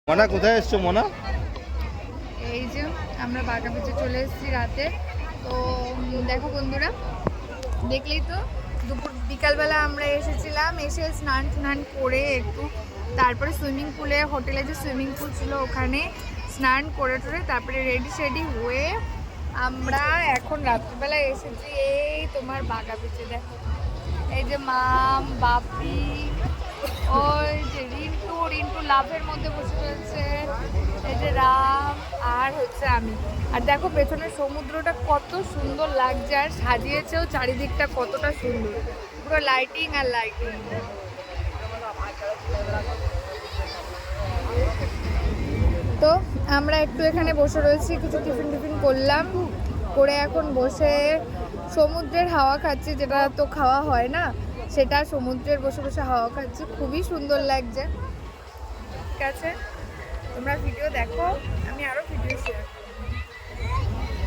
মনা কোথায় এসছো মনা? এই যে আমরা বাঘা বিচে চলে এসেছি রাতে। তো দেখো বন্ধুরা, দেখলেই তো বিকালবেলা আমরা এসেছিলাম, এসে স্নান করে একটু তারপরে সুইমিং পুলে, হোটেলে যে সুইমিং পুল ছিল ওখানে স্নান করে তারপরে রেডি হয়ে আমরা এখন রাত্রিবেলা এসেছি এই তোমার বাঘা বিচে। দেখো এই যে মাম, বাপি, ওই যে রিন্টু লাভের মধ্যে বসে রয়েছে, এই যে রাম আর হচ্ছে আমি। আর দেখো পেছনের সমুদ্রটা কত সুন্দর লাগছে, আর সাজিয়েছেও চারিদিকটা কতটা সুন্দর, পুরো লাইটিং আর লাইটিং। তো আমরা একটু এখানে বসে রয়েছি, কিছু টিফিন করলাম, করে এখন বসে সমুদ্রের হাওয়া খাচ্ছি, যেটা তো খাওয়া হয় না, সেটা সমুদ্রের বসে বসে হাওয়া খাচ্ছি, খুবই সুন্দর লাগছে। ঠিক আছে, তোমরা ভিডিও দেখো, আমি আরও ভিডিও শেয়ার